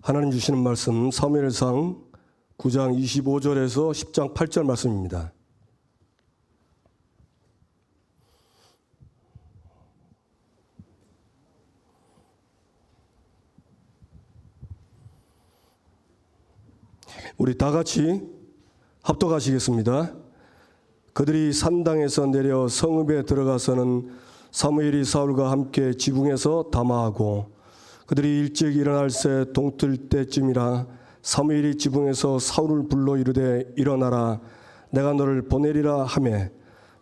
하나님 주시는 말씀 사무엘상 9장 25절에서 10장 8절 말씀입니다. 우리 다 같이 합독하시겠습니다. 그들이 산당에서 내려 성읍에 들어가서는 사무엘이 사울과 함께 지붕에서 담화하고 그들이 일찍 일어날 새 동틀 때쯤이라 사무엘이 지붕에서 사울을 불러 이르되 일어나라 내가 너를 보내리라 하매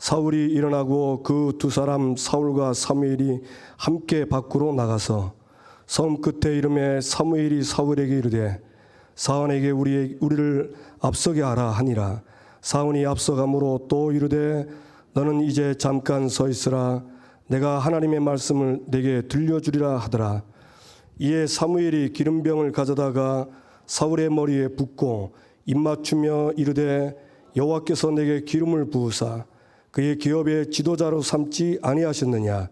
사울이 일어나고 그 두 사람 사울과 사무엘이 함께 밖으로 나가서 섬 끝에 이름에 사무엘이 사울에게 이르되 사원에게 우리를 앞서게 하라 하니라. 사원이 앞서가므로 또 이르되 너는 이제 잠깐 서 있으라 내가 하나님의 말씀을 내게 들려주리라 하더라. 이에 사무엘이 기름병을 가져다가 사울의 머리에 붓고 입맞추며 이르되 여호와께서 내게 기름을 부으사 그의 기업의 지도자로 삼지 아니하셨느냐.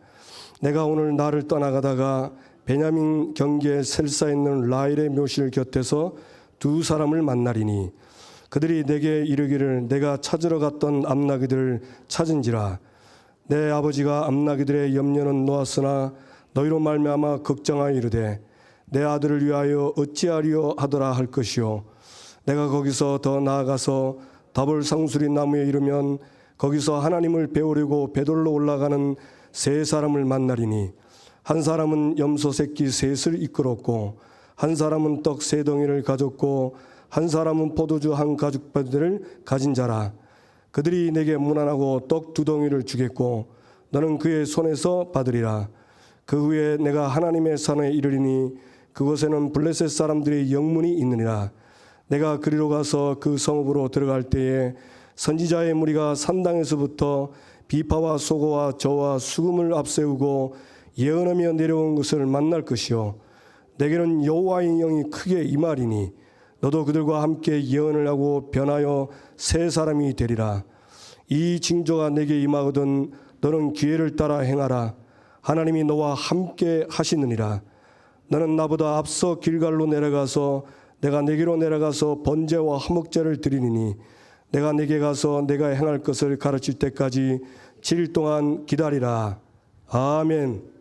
내가 오늘 나를 떠나가다가 베냐민 경계 셀사에 있는 라헬의 묘실 곁에서 두 사람을 만나리니 그들이 내게 이르기를 내가 찾으러 갔던 암나기들을 찾은지라. 내 아버지가 암나기들의 염려는 놓았으나 너희로 말미암아 걱정하여 이르되 내 아들을 위하여 어찌하리요 하더라 할 것이요. 내가 거기서 더 나아가서 다볼 상수리 나무에 이르면 거기서 하나님을 배우려고 배돌로 올라가는 세 사람을 만나리니 한 사람은 염소 새끼 셋을 이끌었고 한 사람은 떡 세 덩이를 가졌고 한 사람은 포도주 한 가죽바지를 가진 자라. 그들이 내게 문안하고 떡 두 덩이를 주겠고 너는 그의 손에서 받으리라. 그 후에 내가 하나님의 산에 이르리니 그곳에는 블레셋 사람들의 영문이 있느니라. 내가 그리로 가서 그 성읍으로 들어갈 때에 선지자의 무리가 산당에서부터 비파와 소고와 저와 수금을 앞세우고 예언하며 내려온 것을 만날 것이요. 내게는 여호와의 영이 크게 임하리니 너도 그들과 함께 예언을 하고 변하여 새 사람이 되리라. 이 징조가 내게 임하거든 너는 기회를 따라 행하라. 하나님이 너와 함께 하시느니라. 너는 나보다 앞서 길갈로 내려가서 내가 내게로 내려가서 번제와 화목제를 드리니 내가 내게 가서 내가 행할 것을 가르칠 때까지 7일 동안 기다리라. 아멘.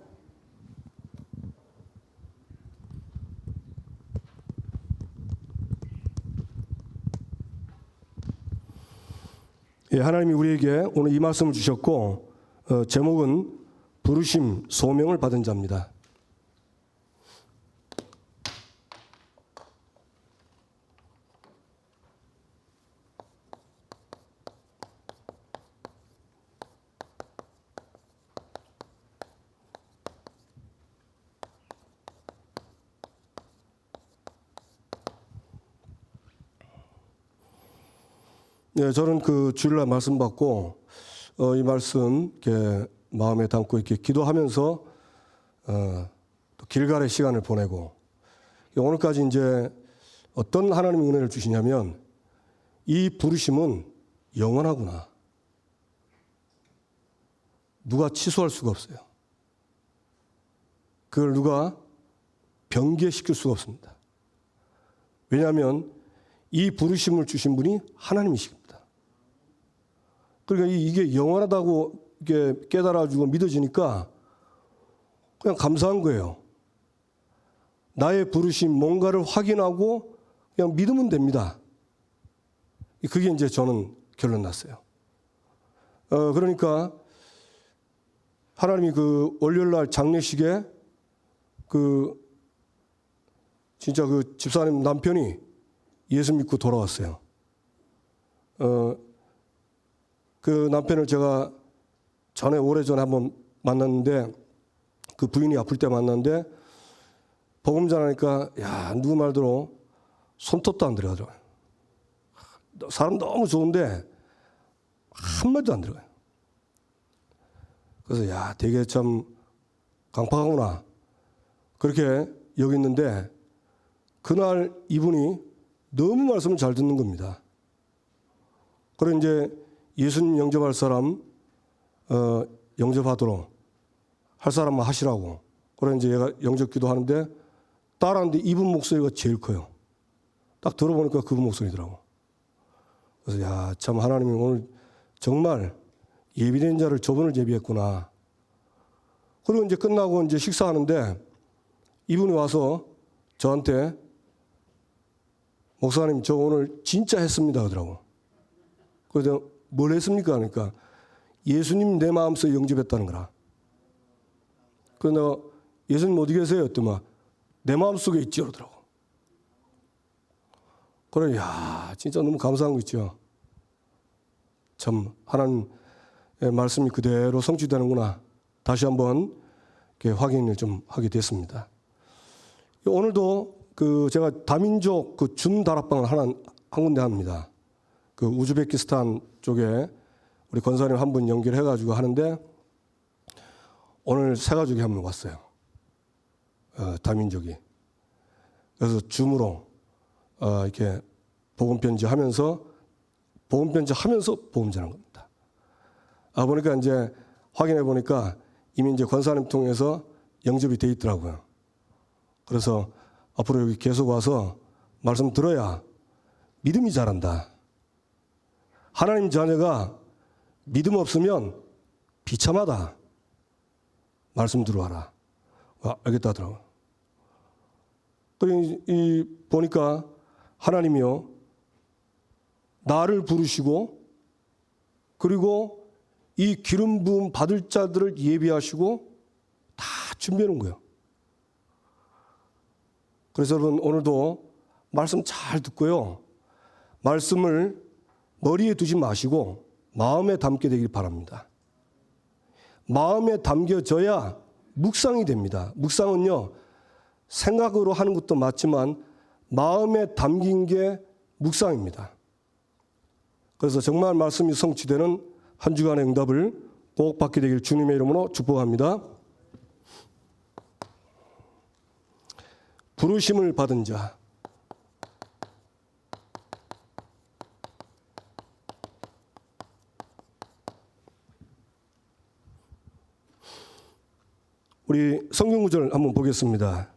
예, 하나님이 우리에게 오늘 이 말씀을 주셨고 제목은 부르심 소명을 받은 자입니다. 네, 저는 그 주일날 말씀 받고 이 말씀 이렇게 마음에 담고 이렇게 기도하면서 또 길갈의 시간을 보내고 오늘까지 이제 어떤 하나님의 은혜를 주시냐면 이 부르심은 영원하구나. 누가 취소할 수가 없어요. 그걸 누가 변개시킬 수가 없습니다. 왜냐하면 이 부르심을 주신 분이 하나님이십니다. 그러니까 이게 영원하다고 이게 깨달아지고 믿어지니까 그냥 감사한 거예요. 나의 부르심 뭔가를 확인하고 그냥 믿으면 됩니다. 그게 이제 저는 결론 났어요. 그러니까 하나님이 그 월요일날 장례식에 진짜 그 집사님 남편이 예수 믿고 돌아왔어요. 그 남편을 제가 오래전에 한번 만났는데 그 부인이 아플 때 만났는데 복음 전하니까 야 누구 말대로 손톱도 안 들어가더라고요. 사람 너무 좋은데 한마디도 안 들어가요. 그래서 야 되게 참 강팍하구나 그렇게 여겼는데 그날 이분이 너무 말씀을 잘 듣는 겁니다. 그래 이제 예수님 영접할 사람 영접하도록 할 사람만 하시라고. 그래 이제 얘가 영접 기도하는데 따라하는데 이분 목소리가 제일 커요. 딱 들어보니까 그분 목소리더라고. 그래서 야, 참 하나님이 오늘 정말 예비된 자를 저분을 예비했구나. 그리고 이제 끝나고 이제 식사하는데 이분이 와서 저한테 목사님 저 오늘 진짜 했습니다 하더라고. 그래서 뭘 했습니까? 그러니까 예수님 내 마음속에 영접했다는 거라. 그래서 내가 예수님 어디 계세요? 했더니 내 마음속에 있지 그러더라고. 그래, 야, 진짜 너무 감사한 거 있죠. 참 하나님의 말씀이 그대로 성취되는구나. 다시 한번 이렇게 확인을 좀 하게 됐습니다. 오늘도 제가 다민족 준 다락방을 한 군데 합니다. 우즈베키스탄 쪽에 우리 권사님 한 분 연결해가지고 하는데 오늘 세 가족이 한 명 왔어요. 다민족이. 그래서 줌으로 이렇게 복음 편지하면서 복음 전하는 겁니다. 보니까 이제 확인해 보니까 이미 이제 권사님 통해서 영접이 돼 있더라고요. 그래서 앞으로 여기 계속 와서 말씀 들어야 믿음이 자란다. 하나님 자녀가 믿음 없으면 비참하다. 말씀 들어와라. 알겠다 하더라고요. 그리고 보니까 하나님이요, 나를 부르시고 그리고 이 기름 부음 받을 자들을 예비하시고 다 준비해 놓은 거예요. 그래서 여러분 오늘도 말씀 잘 듣고요. 말씀을 머리에 두지 마시고 마음에 담게 되길 바랍니다. 마음에 담겨져야 묵상이 됩니다. 묵상은요, 생각으로 하는 것도 맞지만 마음에 담긴 게 묵상입니다. 그래서 정말 말씀이 성취되는 한 주간의 응답을 꼭 받게 되길 주님의 이름으로 축복합니다. 부르심을 받은 자. 우리 성경 구절 한번 보겠습니다.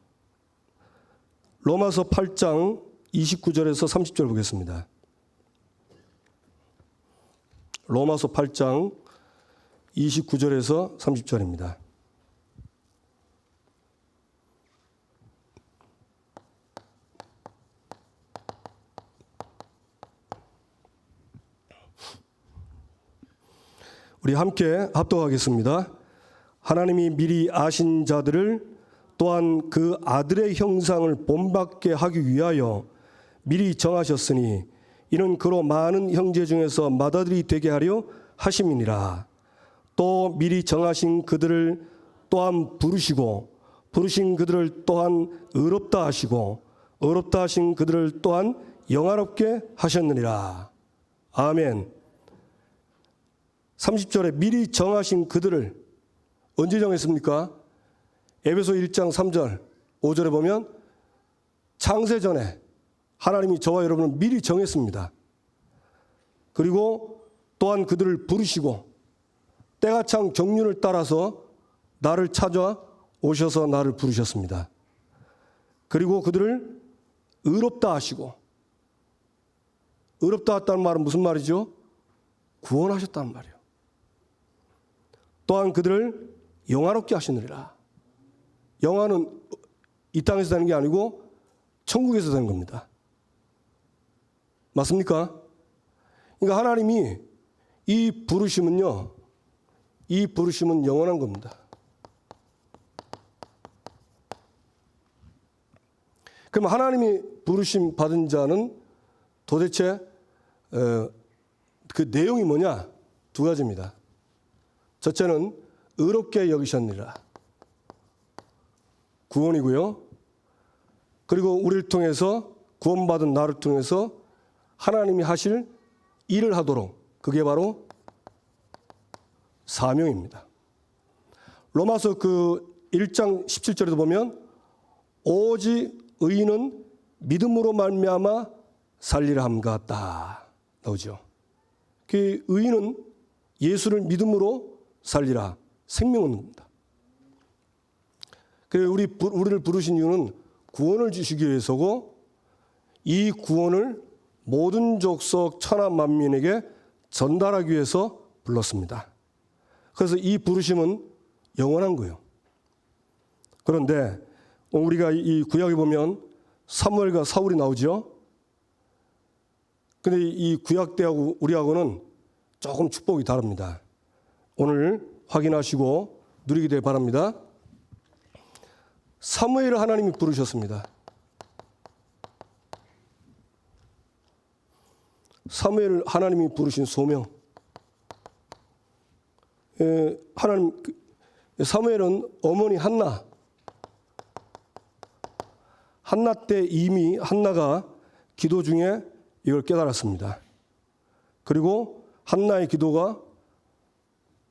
로마서 8장 29절에서 30절 보겠습니다. 로마서 8장 29절에서 30절입니다. 우리 함께 합독하겠습니다. 하나님이 미리 아신 자들을 또한 그 아들의 형상을 본받게 하기 위하여 미리 정하셨으니 이는 그로 많은 형제 중에서 맏아들이 되게 하려 하심이니라. 또 미리 정하신 그들을 또한 부르시고 부르신 그들을 또한 의롭다 하시고 의롭다 하신 그들을 또한 영화롭게 하셨느니라. 아멘. 30절에 미리 정하신 그들을 언제 정했습니까? 에베소 1장 3절 5절에 보면 창세 전에 하나님이 저와 여러분을 미리 정했습니다. 그리고 또한 그들을 부르시고 때가 찬 경륜을 따라서 나를 찾아 오셔서 나를 부르셨습니다. 그리고 그들을 의롭다 하시고, 의롭다 했다는 말은 무슨 말이죠? 구원하셨다는 말이에요. 또한 그들을 영화롭게 하시느니라. 영화는 이 땅에서 되는 게 아니고 천국에서 되는 겁니다. 맞습니까? 그러니까 하나님이 이 부르심은요, 이 부르심은 영원한 겁니다. 그럼 하나님이 부르심 받은 자는 도대체 그 내용이 뭐냐? 두 가지입니다. 첫째는 의롭게 여기셨느니라. 구원이고요. 그리고 우리를 통해서 구원받은 나를 통해서 하나님이 하실 일을 하도록, 그게 바로 사명입니다. 로마서 1장 17절에도 보면 오직 의인은 믿음으로 말미암아 살리라 함 같다 나오죠. 그 의인은 예수를 믿음으로 살리라, 생명은 겁니다. 그래서 우리를 부르신 이유는 구원을 주시기 위해서고 이 구원을 모든 족속 천하 만민에게 전달하기 위해서 불렀습니다. 그래서 이 부르심은 영원한 거예요. 그런데 우리가 이 구약에 보면 사무엘과 사울이 나오죠. 근데 이 구약 때하고 우리하고는 조금 축복이 다릅니다. 오늘 확인하시고 누리게 되길 바랍니다. 사무엘을 하나님이 부르셨습니다. 사무엘을 하나님이 부르신 소명. 사무엘은 어머니 한나 때 이미 한나가 기도 중에 이걸 깨달았습니다. 그리고 한나의 기도가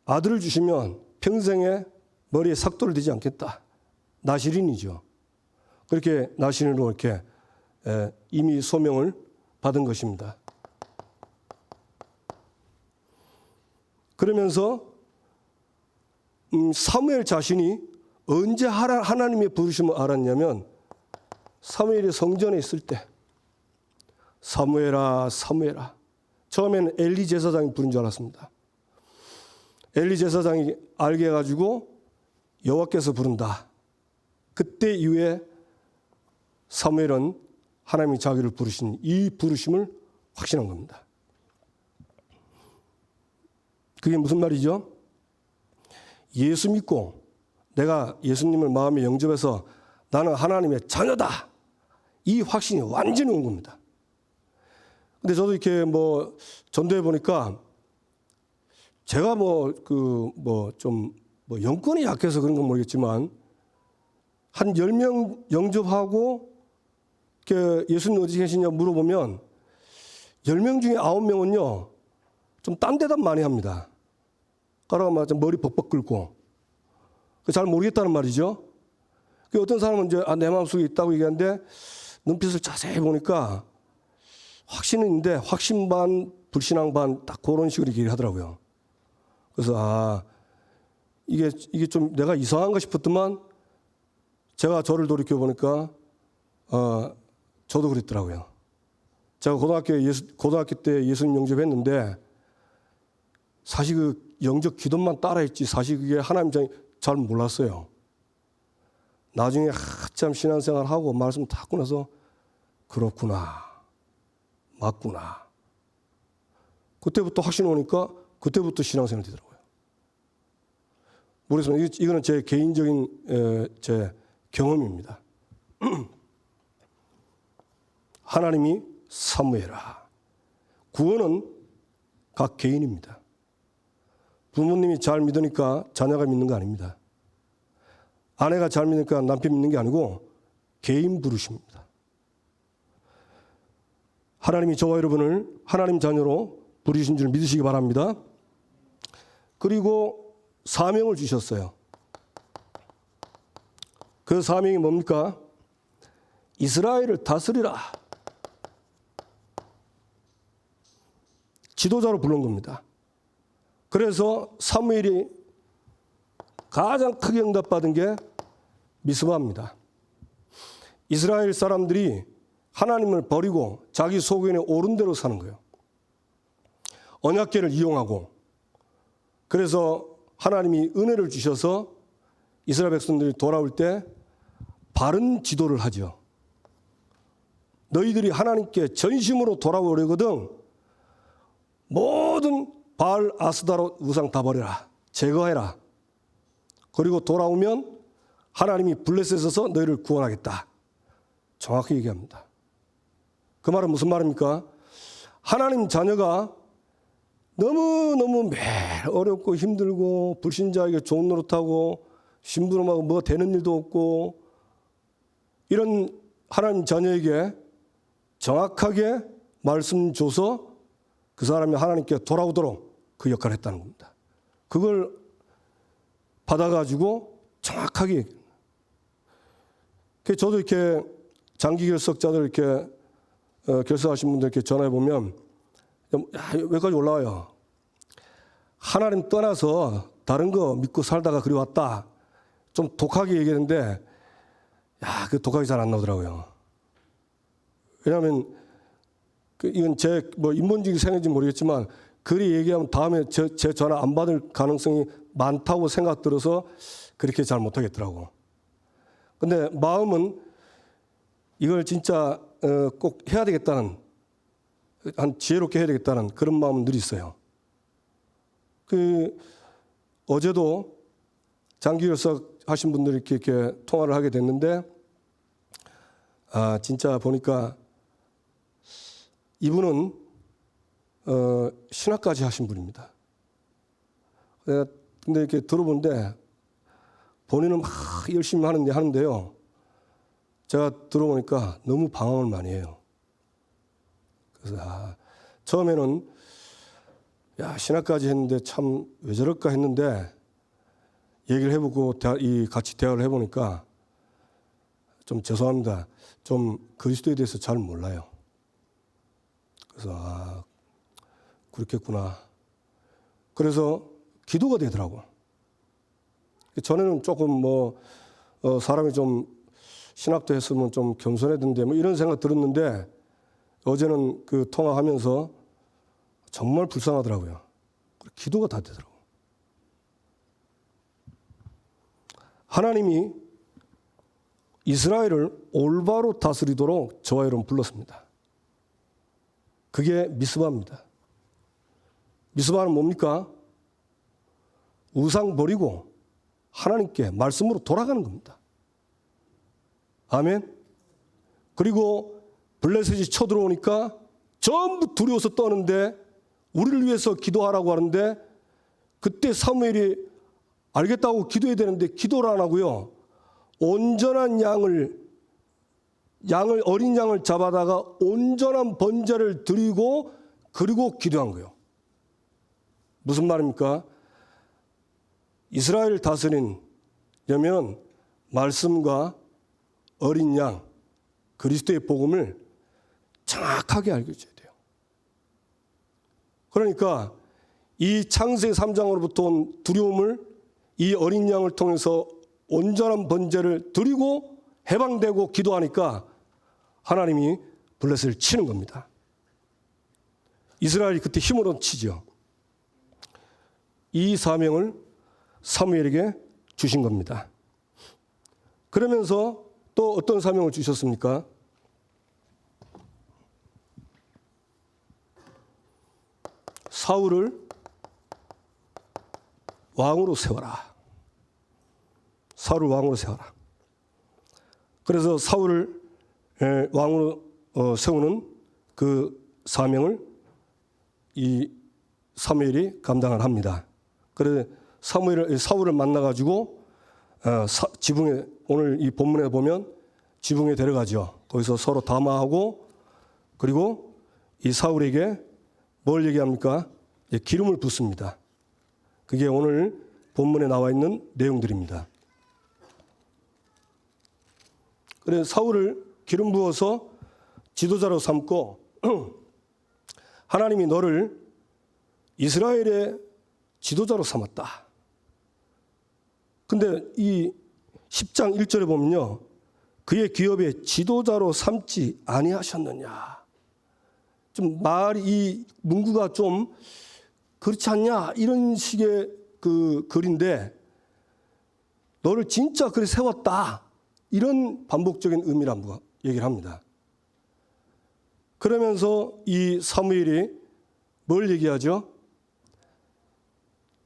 아들을 주시면 평생에 머리에 삭도를 대지 않겠다. 나실인이죠. 그렇게 나실인으로 이렇게 이미 소명을 받은 것입니다. 그러면서 사무엘 자신이 언제 하나님의 부르심을 알았냐면 사무엘이 성전에 있을 때 사무엘아 사무엘아. 처음에는 엘리 제사장이 부른 줄 알았습니다. 엘리 제사장이 알게 해가지고 여호와께서 부른다. 그때 이후에 사무엘은 하나님이 자기를 부르신 이 부르심을 확신한 겁니다. 그게 무슨 말이죠? 예수 믿고 내가 예수님을 마음에 영접해서 나는 하나님의 자녀다. 이 확신이 완전히 온 겁니다. 근데 저도 이렇게 전도해 보니까 제가 영권이 약해서 그런 건 모르겠지만 한 10명 영접하고 예수님 어디 계시냐 물어보면 10명 중에 9명은요 좀 딴 데다 많이 합니다. 가라가 머리 벅벅 긁고 잘 모르겠다는 말이죠. 어떤 사람은 이제 내 마음속에 있다고 얘기하는데 눈빛을 자세히 보니까 확신은 있는데 확신 반 불신앙 반 딱 그런 식으로 얘기를 하더라고요. 그래서 이게 좀 내가 이상한가 싶었더만 제가 저를 돌이켜 보니까 저도 그랬더라고요. 제가 고등학교 때 예수님 영접했는데 사실 그 영접 기도만 따라했지 사실 그게 하나님 잘 몰랐어요. 나중에 한참 신앙생활하고 말씀 다 하고 나서 그렇구나. 맞구나. 그때부터 확신 오니까 그때부터 신앙생활 되더라고요. 모르겠습니다. 이거는 제 개인적인 제 경험입니다. 하나님이 사무엘아. 구원은 각 개인입니다. 부모님이 잘 믿으니까 자녀가 믿는 거 아닙니다. 아내가 잘 믿으니까 남편 믿는 게 아니고 개인 부르심입니다. 하나님이 저와 여러분을 하나님 자녀로 부르신 줄 믿으시기 바랍니다. 그리고 사명을 주셨어요. 그 사명이 뭡니까? 이스라엘을 다스리라. 지도자로 부른 겁니다. 그래서 사무엘이 가장 크게 응답받은 게 미스바입니다. 이스라엘 사람들이 하나님을 버리고 자기 소견에 옳은 대로 사는 거예요. 언약궤를 이용하고 그래서 하나님이 은혜를 주셔서 이스라엘 백성들이 돌아올 때 바른 지도를 하죠. 너희들이 하나님께 전심으로 돌아오려거든 모든 바알 아스다롯 우상 다 버려라. 제거해라. 그리고 돌아오면 하나님이 블레셋에서 너희를 구원하겠다. 정확히 얘기합니다. 그 말은 무슨 말입니까? 하나님 자녀가 너무너무 매일 어렵고 힘들고 불신자에게 좋은 노릇하고 심부름하고 뭐 되는 일도 없고 이런 하나님 자녀에게 정확하게 말씀 줘서 그 사람이 하나님께 돌아오도록 그 역할을 했다는 겁니다. 그걸 받아가지고 정확하게 얘기합니다. 저도 이렇게 장기 결석자들 이렇게 결석하신 분들 이렇게 전화해 보면 여기까지 올라와요. 하나님 떠나서 다른 거 믿고 살다가 그리 왔다. 좀 독하게 얘기했는데 그 독학이 잘 안 나오더라고요. 왜냐하면 이건 제 인본주의 생각인지 모르겠지만 그리 얘기하면 다음에 제 전화 안 받을 가능성이 많다고 생각 들어서 그렇게 잘 못하겠더라고. 근데 마음은 이걸 진짜 꼭 해야 되겠다는, 한 지혜롭게 해야 되겠다는 그런 마음은 늘 있어요. 어제도 장기 결석 하신 분들이 이렇게 통화를 하게 됐는데, 진짜 보니까 이분은 신학까지 하신 분입니다. 근데 이렇게 들어보는데 본인은 막 열심히 하는데요. 제가 들어보니까 너무 방황을 많이 해요. 그래서 처음에는 신학까지 했는데 참 왜 저럴까 했는데 얘기를 해보고 같이 대화를 해보니까 좀 죄송합니다. 좀 그리스도에 대해서 잘 몰라요. 그래서 그렇겠구나. 그래서 기도가 되더라고. 전에는 조금 사람이 좀 신학도 했으면 좀 겸손해던데 이런 생각 들었는데 어제는 그 통화하면서 정말 불쌍하더라고요. 기도가 다 되더라고요. 하나님이 이스라엘을 올바로 다스리도록 저와 여러분 불렀습니다. 그게 미스바입니다. 미스바는 뭡니까? 우상 버리고 하나님께 말씀으로 돌아가는 겁니다. 아멘. 그리고 블레셋이 쳐들어오니까 전부 두려워서 떠는데 우리를 위해서 기도하라고 하는데 그때 사무엘이 알겠다고 기도해야 되는데 기도를 안 하고요. 온전한 어린 양을 잡아다가 온전한 번제를 드리고 그리고 기도한 거예요. 무슨 말입니까? 이스라엘을 다스리려면 말씀과 어린 양, 그리스도의 복음을 정확하게 알고 있어야 돼요. 그러니까 이 창세기 3장으로부터 온 두려움을 이 어린 양을 통해서 온전한 번제를 드리고 해방되고 기도하니까 하나님이 블레셋을 치는 겁니다. 이스라엘이 그때 힘으로 치죠. 이 사명을 사무엘에게 주신 겁니다. 그러면서 또 어떤 사명을 주셨습니까? 사울을 왕으로 세워라. 사울을 왕으로 세워라. 그래서 사울을 왕으로 세우는 그 사명을 이 사무엘이 감당을 합니다. 그래서 사울을 만나가지고 지붕에, 오늘 이 본문에 보면 지붕에 데려가죠. 거기서 서로 담화하고 그리고 이 사울에게 뭘 얘기합니까? 기름을 붓습니다. 그게 오늘 본문에 나와 있는 내용들입니다. 그래서 사울을 기름 부어서 지도자로 삼고 하나님이 너를 이스라엘의 지도자로 삼았다. 근데 이 10장 1절에 보면요. 그의 기업에 지도자로 삼지 아니하셨느냐. 좀 말이 이 문구가 좀 그렇지 않냐 이런 식의 그 글인데 너를 진짜 그래 세웠다. 이런 반복적인 의미란 얘기를 합니다. 그러면서 이 사무엘이 뭘 얘기하죠?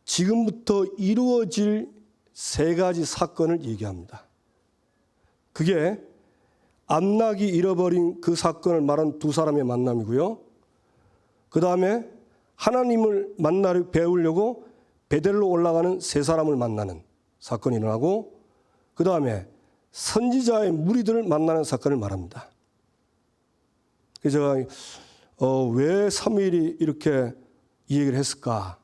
지금부터 이루어질 세 가지 사건을 얘기합니다. 그게 암낙이 잃어버린 그 사건을 말한 두 사람의 만남이고요. 그 다음에 하나님을 배우려고 베델로 올라가는 세 사람을 만나는 사건이 일어나고 그 다음에 선지자의 무리들을 만나는 사건을 말합니다. 그래서 제가 왜 사무엘이 이렇게 이 얘기를 했을까?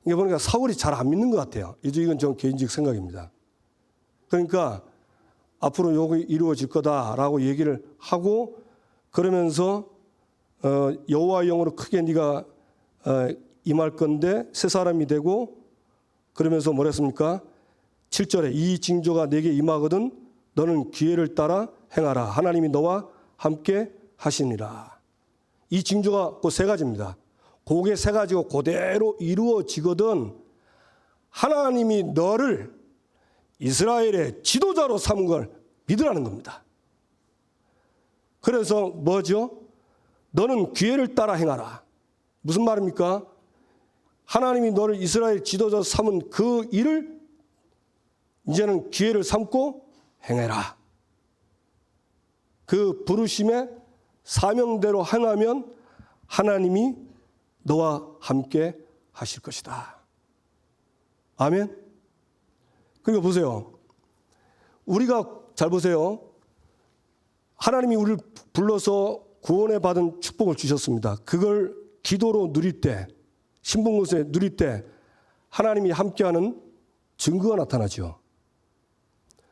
이게 보니까 사울이 잘 안 믿는 것 같아요. 이건 저 개인적 생각입니다. 그러니까 앞으로 요게 이루어질 거다라고 얘기를 하고 그러면서 여호와의 영으로 크게 네가 임할 건데 세 사람이 되고 그러면서 뭐랬습니까? 7절에 이 징조가 내게 임하거든 너는 기회를 따라 행하라. 하나님이 너와 함께 하시니라. 이 징조가 그 세 가지입니다. 그게 세 가지가 그대로 이루어지거든 하나님이 너를 이스라엘의 지도자로 삼은 걸 믿으라는 겁니다. 그래서 뭐죠? 너는 기회를 따라 행하라. 무슨 말입니까? 하나님이 너를 이스라엘 지도자 삼은 그 일을 이제는 기회를 삼고 행해라. 그 부르심의 사명대로 행하면 하나님이 너와 함께 하실 것이다. 아멘. 그리고 보세요. 우리가 잘 보세요. 하나님이 우리를 불러서 구원에 받은 축복을 주셨습니다. 그걸 기도로 누릴 때, 신분곳에 누릴 때 하나님이 함께하는 증거가 나타나죠.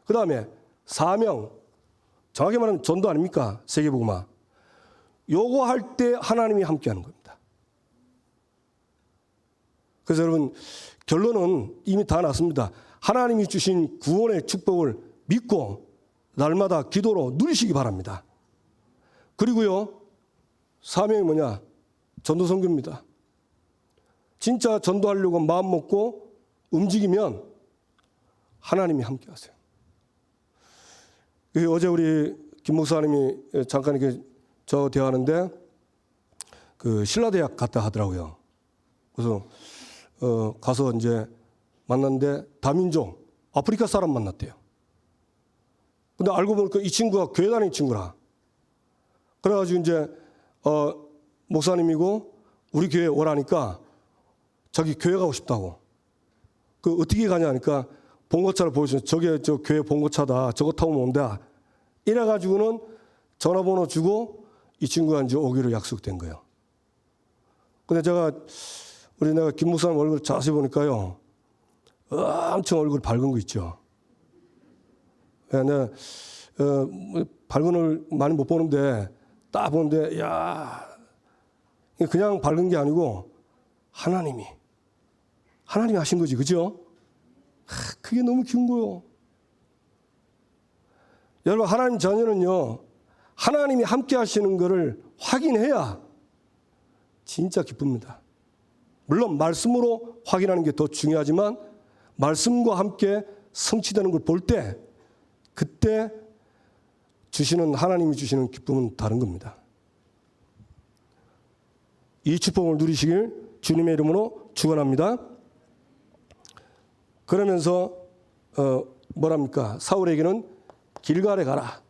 그 다음에 사명, 정확히 말하면 전도 아닙니까? 세계복음화. 요거 할 때 하나님이 함께하는 겁니다. 그래서 여러분 결론은 이미 다 났습니다. 하나님이 주신 구원의 축복을 믿고 날마다 기도로 누리시기 바랍니다. 그리고요, 사명이 뭐냐? 전도 선교입니다. 진짜 전도하려고 마음 먹고 움직이면 하나님이 함께 하세요. 어제 우리 김 목사님이 잠깐 이렇게 저 대화하는데 그 신라대학 갔다 하더라고요. 그래서 가서 이제 만났는데 다민족 아프리카 사람 만났대요. 근데 알고 보니까 이 친구가 교회 다니는 친구라. 그래가지고 이제 목사님이고 우리 교회 오라니까 자기 교회 가고 싶다고. 그 어떻게 가냐 하니까 봉고차를 보여주면 저게 저 교회 봉고차다. 저거 타고 온다. 이래가지고는 전화번호 주고 이 친구가 이제 오기로 약속된 거예요. 근데 내가 김 목사님 얼굴 자세히 보니까요. 엄청 얼굴 밝은 거 있죠. 내가 밝은 얼굴 많이 못 보는데 딱 보는데 야 그냥 밝은 게 아니고 하나님이 하신 거지, 그죠? 그게 너무 기쁜 거요. 여러분 하나님 자녀는요 하나님이 함께 하시는 것을 확인해야 진짜 기쁩니다. 물론 말씀으로 확인하는 게 더 중요하지만 말씀과 함께 성취되는 걸 볼 때 그때 하나님이 주시는 기쁨은 다른 겁니다. 이 축복을 누리시길 주님의 이름으로 축원합니다. 그러면서 뭐랍니까? 사울에게는 길갈에 가라.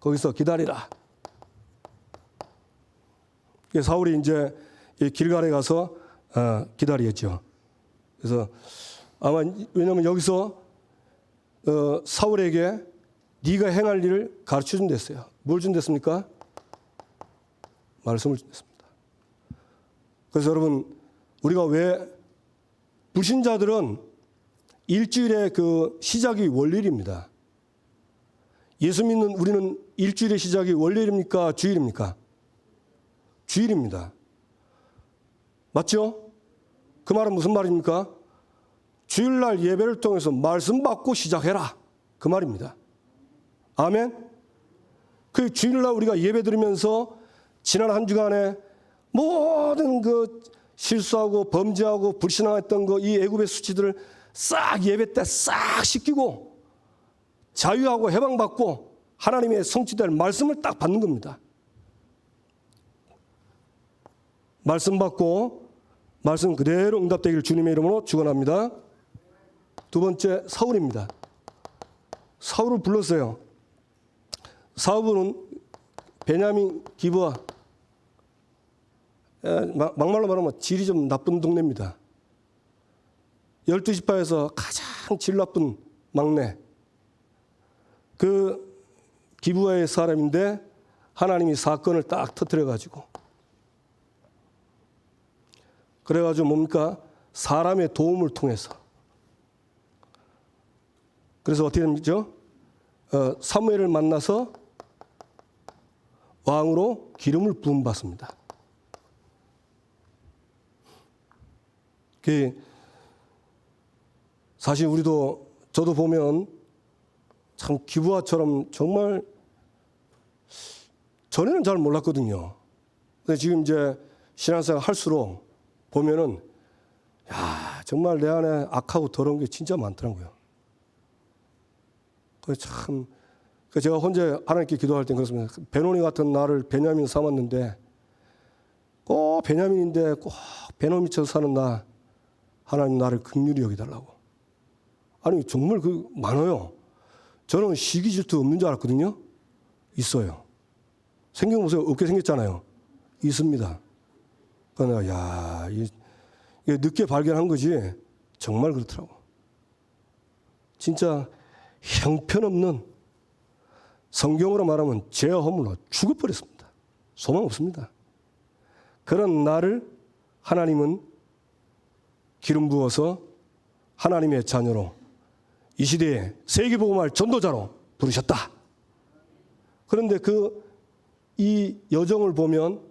거기서 기다리라. 사울이 이제 길갈에 가서 기다리겠죠. 그래서 아마 왜냐하면 여기서 사울에게 네가 행할 일을 가르쳐 준댔어요. 뭘 준댔습니까? 말씀을 준댔습니다. 그래서 여러분 우리가 왜 불신자들은 일주일의 그 시작이 월요일입니다. 예수 믿는 우리는 일주일의 시작이 월요일입니까? 주일입니까? 주일입니다. 맞죠? 그 말은 무슨 말입니까? 주일날 예배를 통해서 말씀 받고 시작해라. 그 말입니다. 아멘? 그 주일날 우리가 예배 드리면서 지난 한 주간에 모든 그 실수하고 범죄하고 불신앙했던 거 이 애굽의 수치들을 싹 예배 때 싹 씻기고 자유하고 해방받고 하나님의 성취될 말씀을 딱 받는 겁니다. 말씀 받고 말씀 그대로 응답되기를 주님의 이름으로 축원합니다. 두 번째 사울입니다. 사울을 불렀어요. 사울은 베냐민 기브아 막말로 말하면 질이 좀 나쁜 동네입니다. 12지파에서 가장 질 나쁜 막내. 그 기브아의 사람인데 하나님이 사건을 딱 터뜨려가지고 그래가지고 뭡니까? 사람의 도움을 통해서 그래서 어떻게 됩니까? 사무엘을 만나서 왕으로 기름을 부음받습니다. 사실 우리도 저도 보면 참 기부아처럼 정말 전에는 잘 몰랐거든요. 근데 지금 이제 신앙생활 할수록 보면은 야, 정말 내 안에 악하고 더러운 게 진짜 많더라고요. 그래서 참 제가 혼자 하나님께 기도할 땐 그렇습니다. 베노니 같은 나를 베냐민 삼았는데 꼭 베냐민인데 꼭 베노미처럼 사는 나 하나님 나를 긍휼히 여기달라고. 아니 정말 그 많아요. 저는 시기 질투 없는 줄 알았거든요. 있어요. 생긴 모습 없게 생겼잖아요. 있습니다. 그러니까 내가 야, 이게 늦게 발견한 거지 정말 그렇더라고. 진짜 형편없는, 성경으로 말하면 죄와 허물로 죽어버렸습니다. 소망 없습니다. 그런 나를 하나님은 기름 부어서 하나님의 자녀로 이 시대에 세계복음할 전도자로 부르셨다. 그런데 이 여정을 보면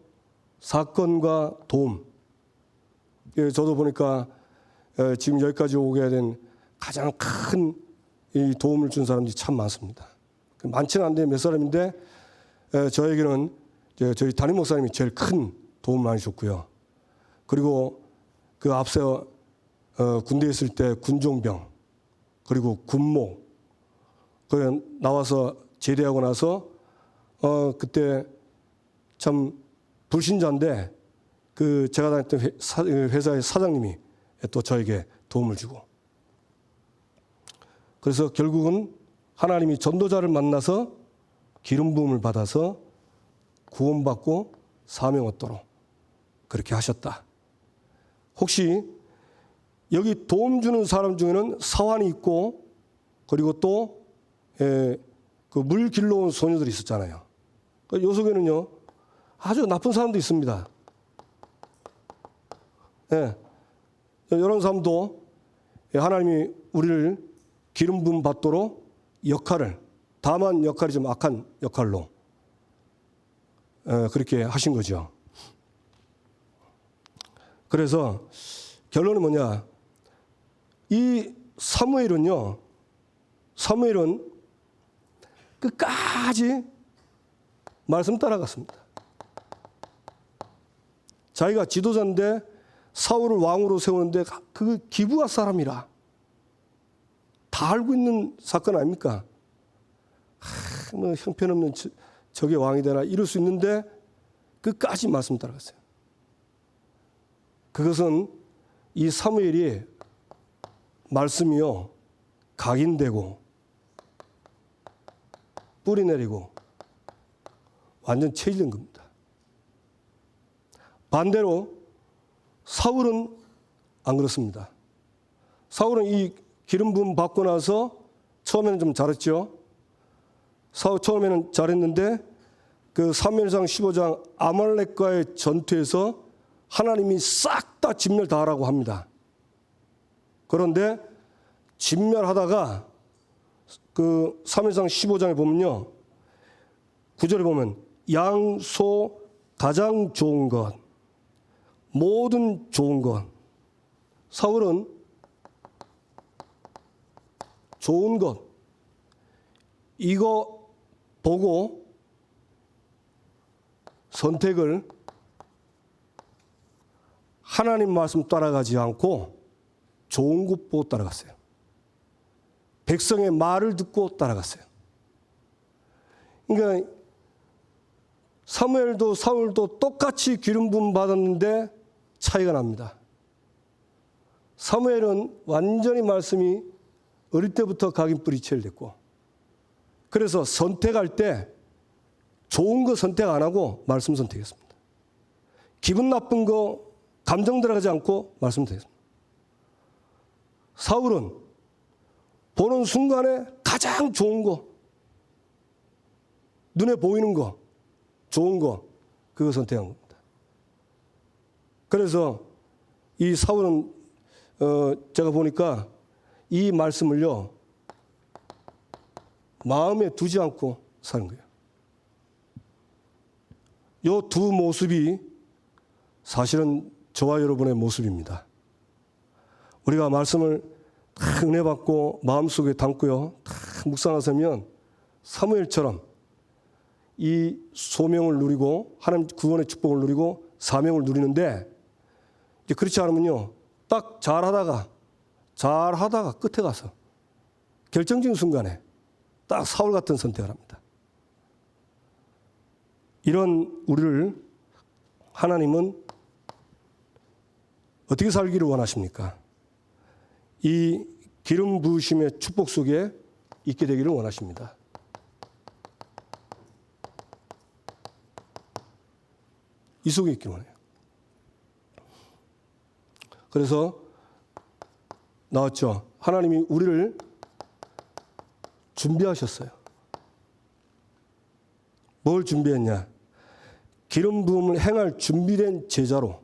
사건과 도움, 저도 보니까 지금 여기까지 오게 된 가장 큰 이 도움을 준 사람들이 참 많습니다. 많지는 않은데 몇 사람인데 저에게는 저희 담임 목사님이 제일 큰 도움을 많이 줬고요. 그리고 그 앞서 군대에 있을 때 군종병, 그리고 군모, 그 나와서 제대하고 나서 그때 참 불신자인데 그 제가 다녔던 회사의 사장님이 또 저에게 도움을 주고, 그래서 결국은 하나님이 전도자를 만나서 기름 부음을 받아서 구원받고 사명 얻도록 그렇게 하셨다. 혹시 여기 도움 주는 사람 중에는 사환이 있고, 그리고 또 그 물 길러온 소녀들이 있었잖아요. 요 속에는요 아주 나쁜 사람도 있습니다. 이런 사람도 하나님이 우리를 기름 부음 받도록 역할을, 다만 역할이 좀 악한 역할로 그렇게 하신 거죠. 그래서 결론은 뭐냐? 이 사무엘은 끝까지 말씀 따라갔습니다. 자기가 지도자인데 사울을 왕으로 세우는데 그 기브아 사람이라 다 알고 있는 사건 아닙니까? 뭐 형편없는 저게 왕이 되나 이럴 수 있는데 끝까지 말씀 따라갔어요. 그것은 이 사무엘이 말씀이요 각인되고 뿌리 내리고 완전 체질된 겁니다. 반대로 사울은 안 그렇습니다. 사울은 이 기름 부음 받고 나서 처음에는 좀 잘했죠. 사울 처음에는 잘했는데 그 사무엘상 15장 아말렉과의 전투에서 하나님이 싹 다 진멸 다 하라고 합니다. 그런데 진멸하다가 그 사무엘상 15장에 보면요, 9절에 보면 양, 소, 가장 좋은 것, 모든 좋은 것. 사울은 좋은 것 이거 보고 선택을 하나님 말씀 따라가지 않고 좋은 것 보고 따라갔어요. 백성의 말을 듣고 따라갔어요. 그러니까 사무엘도 사울도 똑같이 기름 부음 받았는데 차이가 납니다. 사무엘은 완전히 말씀이 어릴 때부터 각인 뿌리채를 됐고, 그래서 선택할 때 좋은 거 선택 안 하고 말씀 선택했습니다. 기분 나쁜 거 감정 들어가지 않고 말씀 선택했습니다. 사울은 보는 순간에 가장 좋은 거, 눈에 보이는 거, 좋은 거, 그거 선택한 겁니다. 그래서 이 사울은 제가 보니까 이 말씀을요 마음에 두지 않고 사는 거예요. 이 두 모습이 사실은 저와 여러분의 모습입니다. 우리가 말씀을 다 은혜 받고 마음속에 담고요. 다 묵상하시면 사무엘처럼 이 소명을 누리고 하나님 구원의 축복을 누리고 사명을 누리는데, 이제 그렇지 않으면요, 딱 잘하다가 끝에 가서 결정적인 순간에 딱 사울 같은 선택을 합니다. 이런 우리를 하나님은 어떻게 살기를 원하십니까? 이 기름 부으심의 축복 속에 있게 되기를 원하십니다. 이 속에 있기를 원해요. 그래서 나왔죠. 하나님이 우리를 준비하셨어요. 뭘 준비했냐? 기름 부음을 행할 준비된 제자로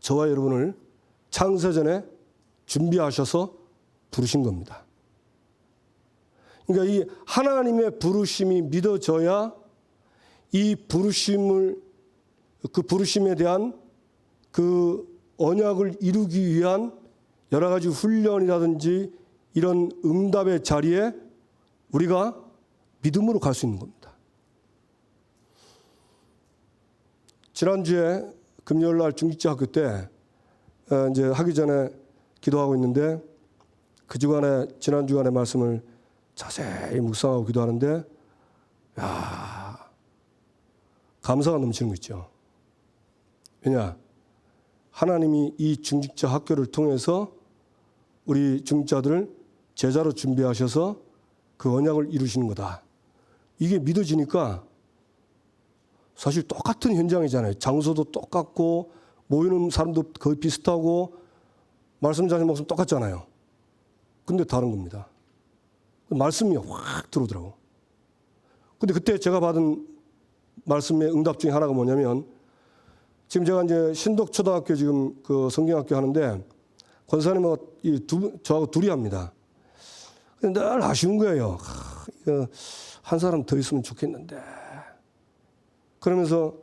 저와 여러분을 창세전에 준비하셔서 부르신 겁니다. 그러니까 이 하나님의 부르심이 믿어져야 이 그 부르심에 대한 그 언약을 이루기 위한 여러 가지 훈련이라든지 이런 응답의 자리에 우리가 믿음으로 갈 수 있는 겁니다. 지난주에 금요일 날 중직자 학교 때 이제 하기 전에 기도하고 있는데 그 주간에 지난 주간의 말씀을 자세히 묵상하고 기도하는데, 야, 감사가 넘치는 거 있죠. 왜냐? 하나님이 이 중직자 학교를 통해서 우리 중직자들을 제자로 준비하셔서 그 언약을 이루시는 거다. 이게 믿어지니까 사실 똑같은 현장이잖아요. 장소도 똑같고 모이는 사람도 거의 비슷하고 말씀 자세 목숨 똑같잖아요. 근데 다른 겁니다. 말씀이 확 들어오더라고. 근데 그때 제가 받은 말씀의 응답 중에 하나가 뭐냐면, 지금 제가 이제 신덕초등학교 지금 그 성경학교 하는데 권사님하고 저하고 둘이 합니다. 근데 늘 아쉬운 거예요. 한 사람 더 있으면 좋겠는데. 그러면서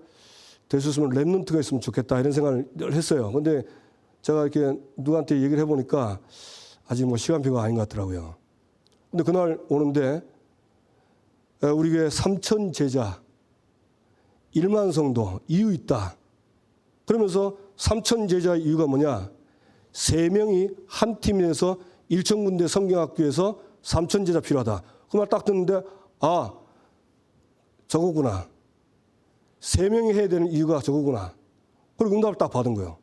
될 수 있으면 랩런트가 있으면 좋겠다 이런 생각을 늘 했어요. 근데 제가 이렇게 누구한테 얘기를 해보니까 아직 뭐 시간표가 아닌 것 같더라고요. 근데 그날 오는데 우리 교회 3,000 제자 1만 성도 이유 있다. 그러면서 3,000 제자의 이유가 뭐냐? 3명이 한 팀이 돼서 1,000군데 성경학교에서 3,000 제자 필요하다. 그 말 딱 듣는데 아, 저거구나. 3명이 해야 되는 이유가 저거구나. 그리고 응답을 딱 받은 거예요.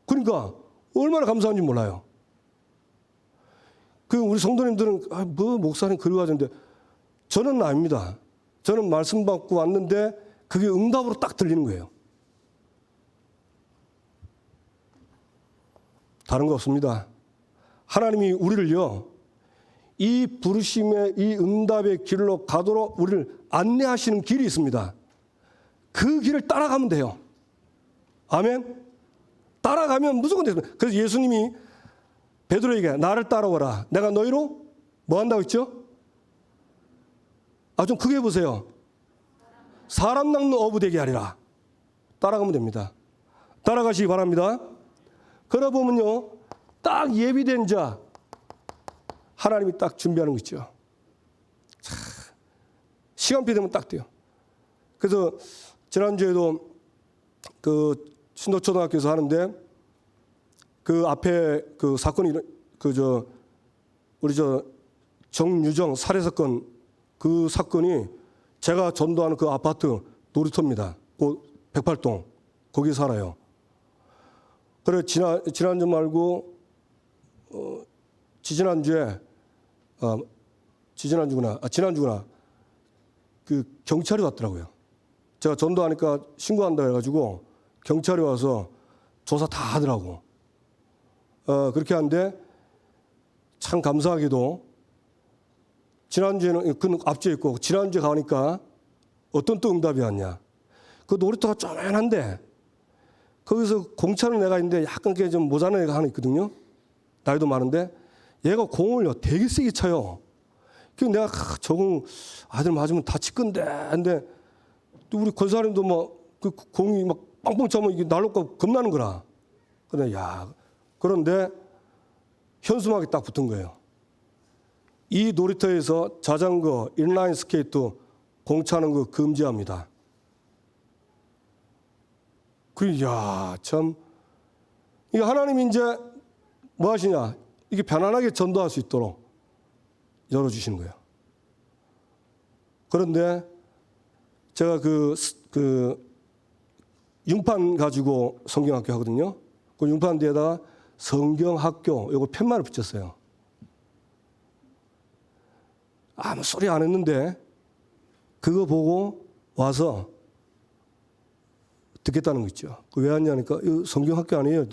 그러니까 얼마나 감사한지 몰라요. 그 우리 성도님들은 뭐 목사님 그리워하는데 저는 아닙니다. 저는 말씀 받고 왔는데 그게 응답으로 딱 들리는 거예요. 다른 거 없습니다. 하나님이 우리를요, 이 부르심의 이 응답의 길로 가도록 우리를 안내하시는 길이 있습니다. 그 길을 따라가면 돼요. 아멘? 따라가면 무조건 됩니다. 그래서 예수님이 베드로에게 나를 따라오라. 내가 너희로 뭐 한다고 했죠? 좀 크게 해보세요. 사람 낚는 어부 되게 하리라. 따라가면 됩니다. 따라가시기 바랍니다. 그러다 보면요, 딱 예비된 자, 하나님이 딱 준비하는 거 있죠. 시간표 되면 딱 돼요. 그래서 지난주에도 그 신도초등학교에서 하는데 그 앞에 그 사건이 우리 정유정 살해 사건, 그 사건이 제가 전도하는 그 아파트 놀이터입니다. 그 108동 거기 살아요. 그래 지난주 말고 지난주구나 그 경찰이 왔더라고요. 제가 전도하니까 신고한다 해가지고 경찰이 와서 조사 다 하더라고. 그렇게 하는데 참 감사하게도 지난주에는 그 앞주에 있고 지난주에 가니까 어떤 또 응답이 왔냐. 그 놀이터가 쪼맨한데 거기서 공차는 애가 있는데 약간 좀 모자란 애가 하나 있거든요. 나이도 많은데 얘가 공을요 되게 세게 쳐요. 그래서 내가 저공 아들 맞으면 다칠 건데. 근데 또 우리 권사님도 막 그 공이 막 빵빵 차면 이게 날로가 겁나는 거라. 그래, 그런데 현수막이 딱 붙은 거예요. 이 놀이터에서 자전거, 인라인 스케이트 공차하는 거 금지합니다. 참, 이게 하나님이 이제 뭐 하시냐? 이게 편안하게 전도할 수 있도록 열어주시는 거예요. 그런데 제가 그 융판 가지고 성경학교 하거든요. 그 융판 뒤에다가 성경학교 요거 팻말을 붙였어요. 아무 소리 안 했는데 그거 보고 와서 듣겠다는 거 있죠. 왜 왔냐니까 이거 성경학교 아니에요.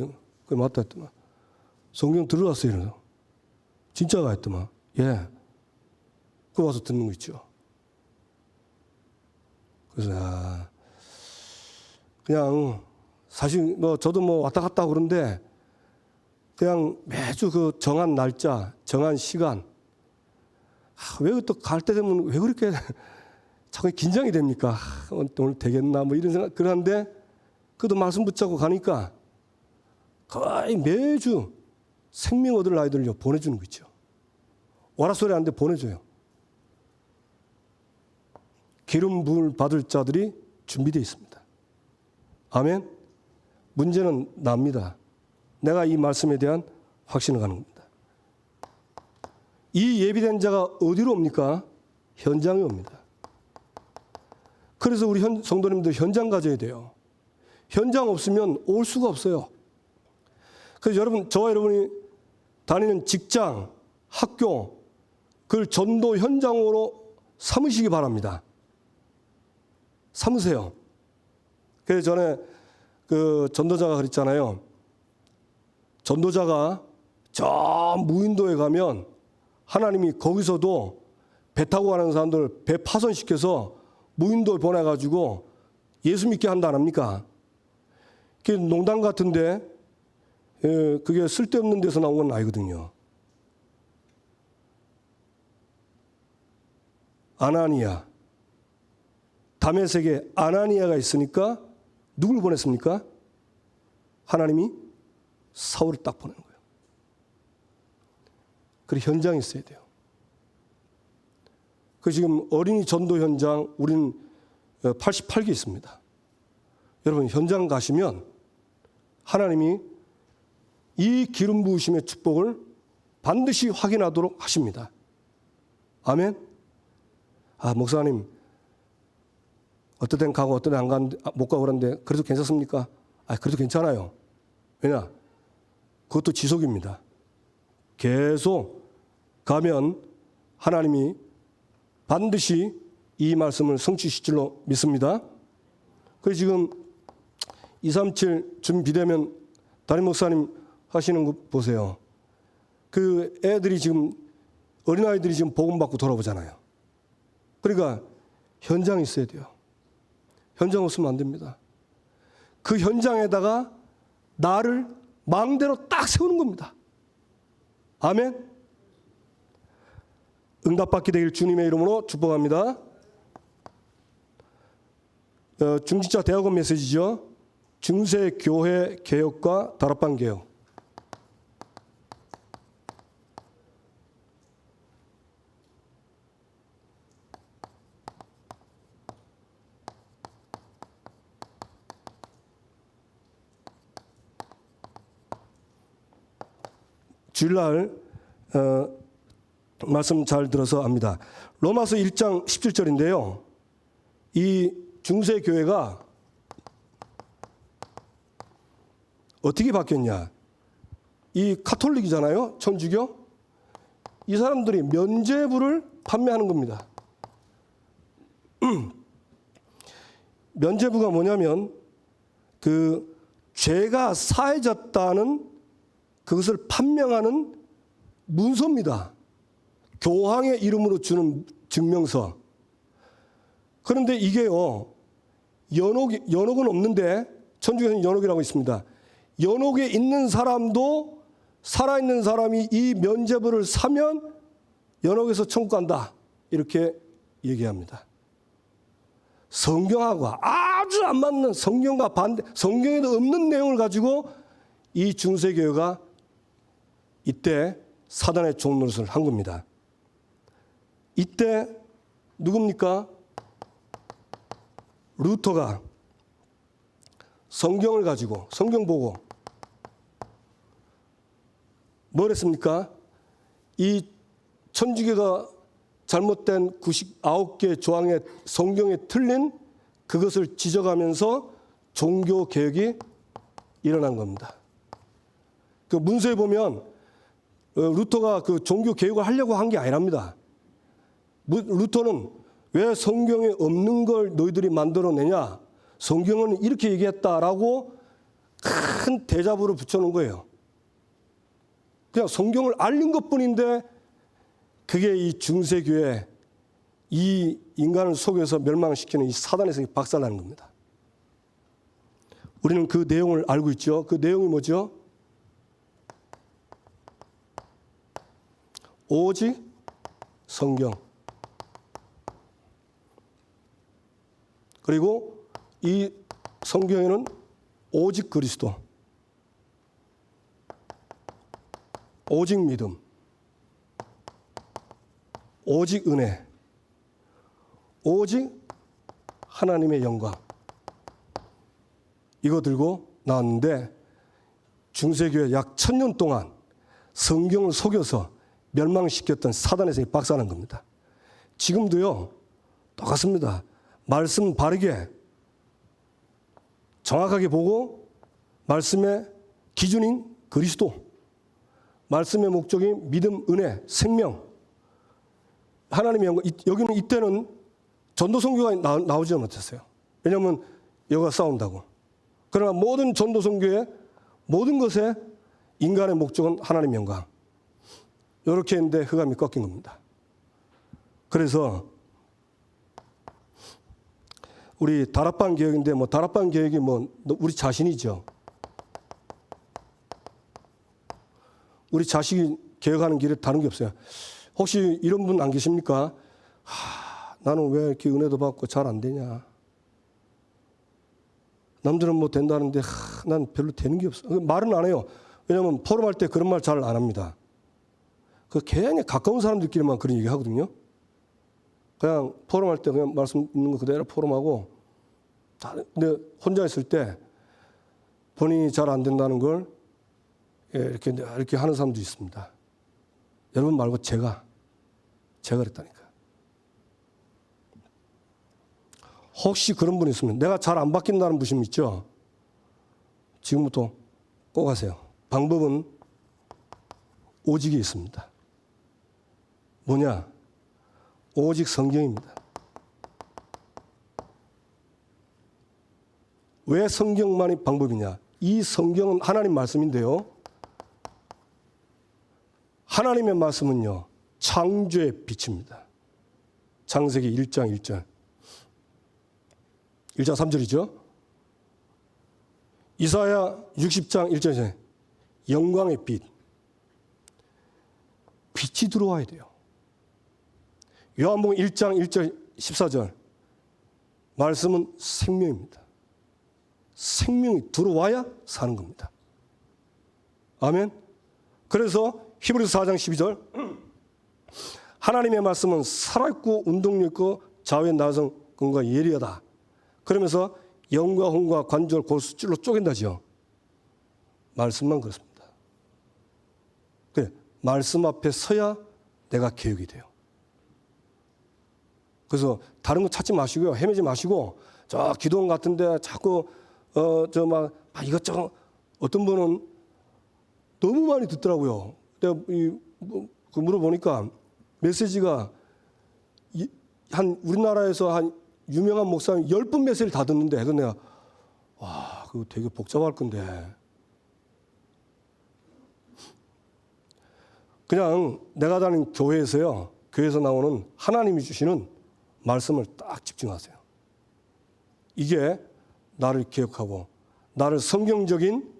그 맞다 했더만. 성경 들어갔어요. 이러서. 진짜가 했더만. 예. 그 와서 듣는 거 있죠. 그래서 그냥 사실 뭐 저도 뭐 왔다 갔다 그런데 그냥 매주 그 정한 날짜, 정한 시간 왜 또 갈 때 되면 왜 그렇게 자꾸 긴장이 됩니까? 오늘 되겠나 뭐 이런 생각 그런데 그래도 말씀 붙잡고 가니까 거의 매주 생명 얻을 아이들을 보내주는 거 있죠. 오라 소리 하는데 보내줘요. 기름 부을 받을 자들이 준비되어 있습니다. 아멘. 문제는 납니다. 내가 이 말씀에 대한 확신을 가는 겁니다. 이 예비된 자가 어디로 옵니까? 현장에 옵니다. 그래서 우리 성도님들 현장 가져야 돼요. 현장 없으면 올 수가 없어요. 그래서 여러분, 저와 여러분이 다니는 직장, 학교, 그걸 전도 현장으로 삼으시기 바랍니다. 삼으세요. 그래서 전에 그 전도자가 그랬잖아요. 전도자가 저 무인도에 가면 하나님이 거기서도 배 타고 가는 사람들 배 파손시켜서 무인도에 보내가지고 예수 믿게 한다 안 합니까? 그게 농담 같은데 그게 쓸데없는 데서 나온 건 아니거든요. 아나니아, 다메섹에 아나니아가 있으니까 누굴 보냈습니까? 하나님이 사울을 딱 보내는 거예요. 그래서 현장에 있어야 돼요. 그 지금 어린이 전도 현장 우린 88개 있습니다. 여러분 현장 가시면 하나님이 이 기름 부으심의 축복을 반드시 확인하도록 하십니다. 아멘. 목사님 어떤 데는 가고 어떤 데는 못 가고 그러는데 그래도 괜찮습니까? 그래도 괜찮아요. 왜냐? 그것도 지속입니다. 계속 가면 하나님이 반드시 이 말씀을 성취시킬 줄로 믿습니다. 그래서 지금 237 준비되면 담임 목사님 하시는 거 보세요. 그 애들이 지금 어린아이들이 지금 복음받고 돌아오잖아요. 그러니까 현장에 있어야 돼요. 현장 없으면 안 됩니다. 그 현장에다가 나를 망대로 딱 세우는 겁니다. 아멘. 응답받게 되길 주님의 이름으로 축복합니다. 중직자 대학원 메시지죠. 중세 교회 개혁과 다락방 개혁. 주일날 말씀 잘 들어서 압니다. 로마서 1장 17절인데요. 이 중세 교회가 어떻게 바뀌었냐. 이 카톨릭이잖아요. 천주교. 이 사람들이 면죄부를 판매하는 겁니다. 면죄부가 뭐냐면 그 죄가 사해졌다는 그것을 판명하는 문서입니다. 교황의 이름으로 주는 증명서. 그런데 이게요, 연옥은 없는데, 천주교에서는 연옥이라고 있습니다. 연옥에 있는 사람도 살아있는 사람이 이 면죄부를 사면 연옥에서 천국 간다. 이렇게 얘기합니다. 성경하고 아주 안 맞는 성경과 반대, 성경에도 없는 내용을 가지고 이 중세교회가 이때 사단의 좋은 노릇을 한 겁니다. 이때 누굽니까? 루터가 성경을 가지고 성경 보고 뭘 했습니까? 이 천주교가 잘못된 99개 조항의 성경에 틀린 그것을 지적하면서 종교 개혁이 일어난 겁니다. 그 문서에 보면 루터가 그 종교 개혁을 하려고 한 게 아니랍니다. 루터는 왜 성경에 없는 걸 너희들이 만들어내냐? 성경은 이렇게 얘기했다라고 큰 대자보를 붙여놓은 거예요. 그냥 성경을 알린 것뿐인데 그게 이 중세교회 이 인간을 속여서 멸망시키는 이 사단에서 박살나는 겁니다. 우리는 그 내용을 알고 있죠. 그 내용이 뭐죠? 오직 성경. 그리고 이 성경에는 오직 그리스도, 오직 믿음, 오직 은혜, 오직 하나님의 영광. 이거 들고 나왔는데 중세교회 약 1000년 동안 성경을 속여서 멸망시켰던 사단에서 박살난 겁니다. 지금도요 똑같습니다. 말씀 바르게 정확하게 보고 말씀의 기준인 그리스도, 말씀의 목적인 믿음, 은혜, 생명, 하나님의 영광. 여기는 이때는 전도선교가 나오지 못했어요. 왜냐하면 여기가 싸운다고. 그러나 모든 전도선교의 모든 것에 인간의 목적은 하나님의 영광. 이렇게 했는데 흑암이 꺾인 겁니다. 그래서 우리 다락방 개혁인데 뭐 다락방 개혁이 뭐 우리 자신이죠. 우리 자식이 개혁하는 길에 다른 게 없어요. 혹시 이런 분 안 계십니까? 나는 왜 이렇게 은혜도 받고 잘 안 되냐? 남들은 뭐 된다는데 난 별로 되는 게 없어. 말은 안 해요. 왜냐하면 포럼할 때 그런 말 잘 안 합니다. 그 괜히 가까운 사람들끼리만 그런 얘기 하거든요. 그냥 포럼할 때 그냥 말씀 있는 거 그대로 포럼하고, 근데 혼자 있을 때 본인이 잘 안 된다는 걸 이렇게 하는 사람도 있습니다. 여러분 말고 제가 그랬다니까. 혹시 그런 분 있으면 내가 잘 안 바뀐다는 분이 있죠? 지금부터 꼭 하세요. 방법은 오직이 있습니다. 뭐냐? 오직 성경입니다. 왜 성경만이 방법이냐? 이 성경은 하나님 말씀인데요. 하나님의 말씀은요, 창조의 빛입니다. 창세기 1장 1절. 1장 3절이죠. 이사야 60장 1절에 영광의 빛. 빛이 들어와야 돼요. 요한복음 1장 1절 14절. 말씀은 생명입니다. 생명이 들어와야 사는 겁니다. 아멘. 그래서 히브리서 4장 12절. 하나님의 말씀은 살아있고 운동력 있고 좌우의 나성근과 예리하다. 그러면서 영과 혼과 관절 골수줄로 쪼갠다죠. 말씀만 그렇습니다. 그래, 말씀 앞에 서야 내가 개혁이 돼요. 그래서 다른 거 찾지 마시고요. 헤매지 마시고 저 기도원 같은데 자꾸 이것저것 어떤 분은 너무 많이 듣더라고요. 내가 물어보니까 메시지가 우리나라에서 한 유명한 목사님 10분 메시지를 다 듣는데, 그래서 내가 그거 되게 복잡할 건데 그냥 내가 다니는 교회에서요, 교회에서 나오는 하나님이 주시는 말씀을 딱 집중하세요. 이게 나를 기억하고 나를 성경적인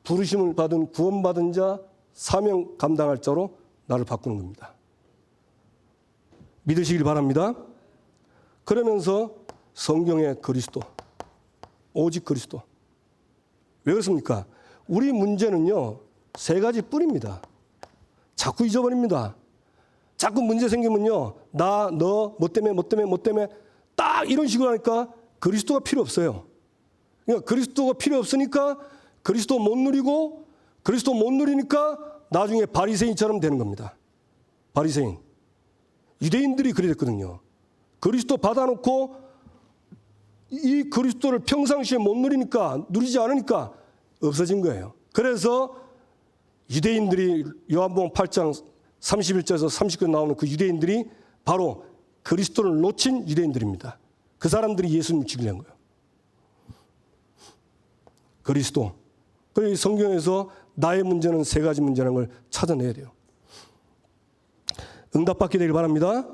부르심을 받은 구원받은 자, 사명 감당할 자로 나를 바꾸는 겁니다. 믿으시길 바랍니다. 그러면서 성경의 그리스도, 오직 그리스도. 왜 그렇습니까? 우리 문제는요, 세 가지 뿌리입니다. 자꾸 잊어버립니다. 자꾸 문제 생기면요. 나, 너, 뭐 때문에 딱 이런 식으로 하니까 그리스도가 필요 없어요. 그러니까 그리스도가 필요 없으니까 그리스도 못 누리고 그리스도 못 누리니까 나중에 바리새인처럼 되는 겁니다. 바리새인. 유대인들이 그랬거든요. 그리스도 받아놓고 이 그리스도를 평상시에 못 누리니까 누리지 않으니까 없어진 거예요. 그래서 유대인들이 요한복음 8장 31절에서 39절 나오는 그 유대인들이 바로 그리스도를 놓친 유대인들입니다. 그 사람들이 예수님을 죽이려는 거예요. 그리스도. 그래서 성경에서 나의 문제는 세 가지 문제라는 걸 찾아내야 돼요. 응답받게 되길 바랍니다.